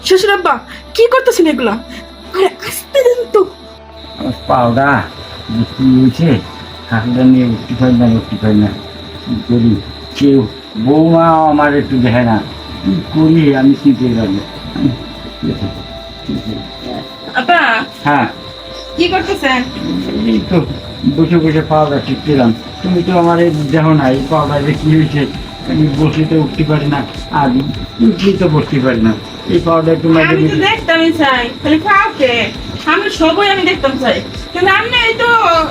শ্বশুর আব্বা কি করতেছেন এগুলা? আরে আস্তে দেন তো। আমার পাওডা কি হয়েছে, হাঁটুটা নিয়ে উঠতে পারি না কি করি, কেউ বৌমা আমার একটু দেখে না, কি করি আমি চিনতে পারবো। আব্বা হ্যাঁ, কি করতেছেন? এই তো বসে বসে পাওডা টিপছিলাম। তুমি তো আমার এই দেখো না, এই পাওডারে কি হয়েছে, আমি বসে তো উঠতে পারি না, আর উঠলেই তো বসতে পারি না। এই পাওডার তোমার আমি তো দেখতামই চাই, খালি কাউকে আমি সবই আমি দেখতাম চাই, কিন্তু আপনি এই তো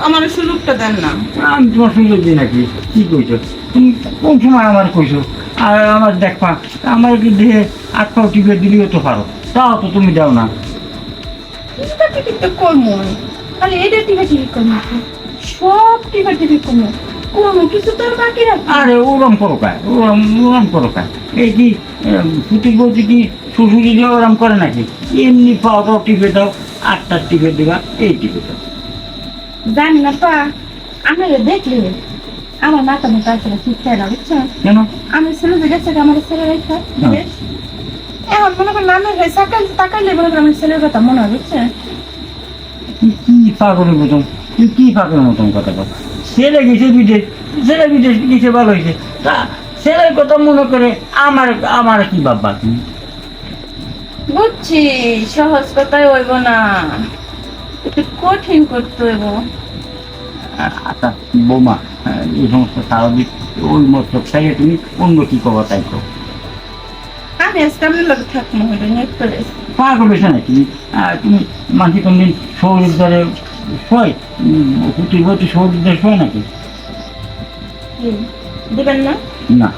আমার সুযোগটা দেন না। আমি তোমার সুন্দর দিই নাকি? কি কইছো তুমি? কোন সময় আমার কইছো? আর আমার দেখবা, আমার কি দেহে আট পাও টিপে দিলেও তো পারো, তাও তো তুমি দাও না। টিপা টিপি তো করবো, খালি এটা টিপা টিপি করবো, সব টিপা টিপি করবো, কোনো কিছু তো আর বাকি রাখবো। আরে ওরম করো কায়, ওরম করো কায়? এই কি ফুটি বলছি কি শ্বশুরি দিয়ে ওরম করে নাকি? এমনি পাওটাও টিপে দাও, আটটা টিপে দিবা, এই টিপে দাও। জানি না পা, আপনারা দেখলে আমার মাথা মতো আসলে ঠিক চাই না, বুঝছেন? কেন? আমি ছেলে যে গেছে আমার ছেলে রেখা হ্যাঁ। এখন মনে করেন নামের হয়ে তাকাইলে মনে করেন আমার ছেলের কথা মনে হয়, বুঝছেন? কি পাগলের মতন, তুই কি পাগলের মতন কথা বল? ছেলে গেছে বিদেশ, ছেলে বিদেশ গেছে ভালো হয়েছে, তা ছেলের কথা মনে করে আমার আমার কি বাবা তুমি? বুঝছি, সহজ কথাই হইব না, একটু কঠিন করতে হইব। আচ্ছা বৌমা, এই সমস্ত স্বাভাবিক, ওই মতো চাইলে তুমি অন্য কি করবো তাই করো। আমি আজকে আপনার লোক থাকবো, হইলে নিয়ে করে পাগল হয়েছে নাকি? তুমি মানছি কোনদিন শরীর ধরে শোয়, হুটির বইতে শরীর ধরে শোয় নাকি? দিবেন না? না,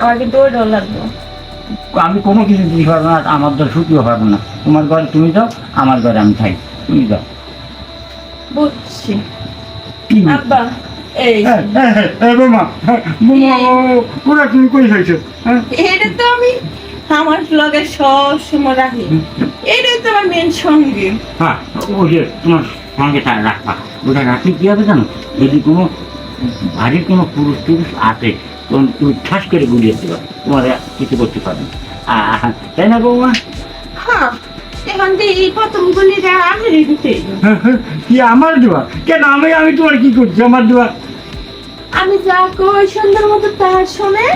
আমার কিন্তু ওই ডর লাগবে। আমি কোনো কিছু দিতে পারবো না, আমার ধর ছুটিও পারবো না। তোমার ঘরে তুমি যাও, আমার ঘরে আমি থাকি, তুমি যাও। বুঝছি কি বলছো? আব্বা, এই বৌমা, বৌমা, ওরা তুমি কই খাইছো? এটা তো আমি আমার লগে সব সময় রাখি, এটাই তো আমার মেন সঙ্গী। হ্যাঁ, ওই যে তোমার সঙ্গে রাখবা, ওটা রাখলে কি হবে জানো? যদি কোনো ভারী কোনো পুরুষ টুরুষ আসে, তখন তুমি ঠাস করে গুলিয়ে দেবা, তোমার কিছু করতে পারবে না। তাই না বৌমা? হ্যাঁ, এখন যে এই প্রথম গুলিটা আমি রেখেছি, কি আমার দেওয়া? কেন আমি আমি তোমার কি করছি? আমার দেওয়া আমি যা কই সুন্দর মতো তা শুনে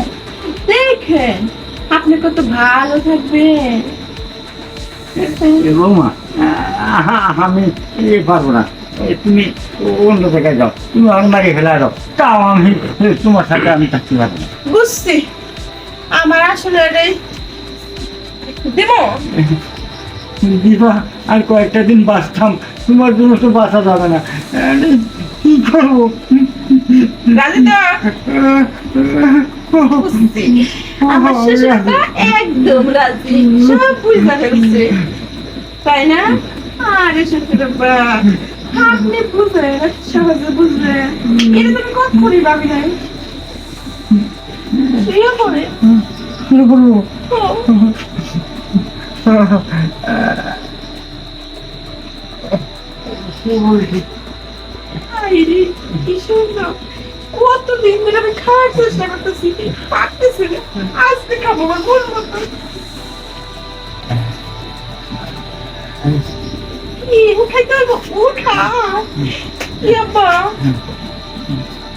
দেখেন, আপনি কত ভালো থাকবেন। বৌমা, আমি পারবো না, তুমি অন্য জায়গায় যাও, তুমি আমার মারিয়ে ফেলা যাও, তাও আমি তোমার সাথে আমি থাকতে পারবো না। বুঝছি, আমার আসলে এটাই দিব। দিবা, আর কয়েকটা দিন বাঁচতাম, তোমার জন্য তো বাঁচা যাবে না, কি করবো? রাজি তো? বুঝছি, আমার শ্বশুরটা একদম রাজি, সব বুঝতে ফেলছে, তাই না? আরে শ্বশুরবা, আপনি বুঝলেন, সহজে বুঝলেন, এটা তুমি কখনই ভাবি নাই। শুয়ে পড়ে কি করবো? কি বলছি? আইরে, কি সুন্দর, কতদিন ধরে আমি খাওয়ার চেষ্টা করতেছি, পারতেছি না, আজকে খাবো আমার মন মতো। কি উঠাইতে হইব? উঠা কি আব্বা?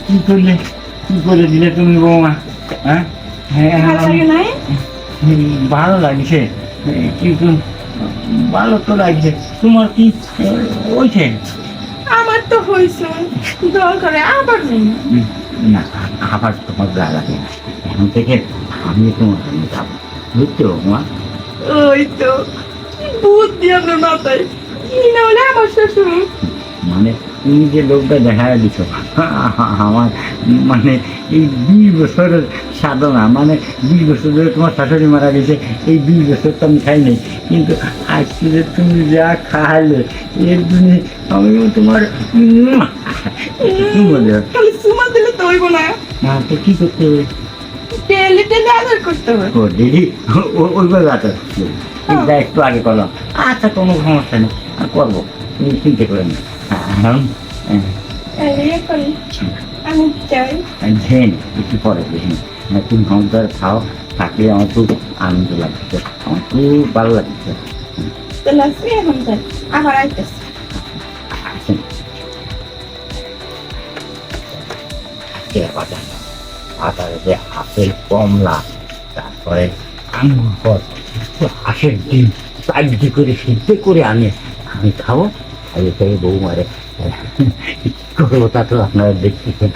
কি করলে, কি করে দিলে তুমি বৌমা? হ্যাঁ, ভালো লাগে নাই? ভালো লাগছে, কিন্তু ভালো তো লাগছে। তোমার কি ওইছে? আমার তো হয়েছে, দরকারে আবার নেই। না, আবার তোমার গা লাগে না, এখন থেকে আমি তোমার সঙ্গে যাবো, বুঝছো মা? ওই তো কি বুদ্ধি আপনার মাথায়, কি না হলে আমার শ্বশুর। মানে তুমি যে লোকটা দেখা দিচ্ছ, আমার মানে এই 20 বছরের সাধনা, মানে 20 বছর ধরে তোমার শাশুড়ি মারা গেছে, এই 20 বছর তো আমি খাই নাই, কিন্তু আজকে যে তুমি যা খাইলে এর জন্য আমিও তোমার কি বলে, খালি সুমা দিলে তো হইব না, তো কি করতে হবে? টেলে টেলে আদর করতে হবে। ও দিদি, ওইভাবে আচ্ছা যা একটু আগে করলাম, আচ্ছা কোনো সমস্যা নেই, আর করবো, তুমি চিন্তা করে না। এই করি, আমি চাই। ঝেন একটু পরে বুঝিনি, তুমি ঘন্টার খাও, থাকলে আমার খুব আনন্দ লাগছে, আমার খুব ভালো লাগছে। তাহলে আজকে এখন যাই, আবার আইতেছি। আসেন বাজারে যে আপেল, কমলা, তারপরে আঙ্গুর ফল, হাঁসের ডিম চারটি করে সিদ্ধ করে আনে, আমি খাবো। খাইয়ে খাইয়ে বউ মারে কি করবো তা তো আপনারা দেখতেছেন।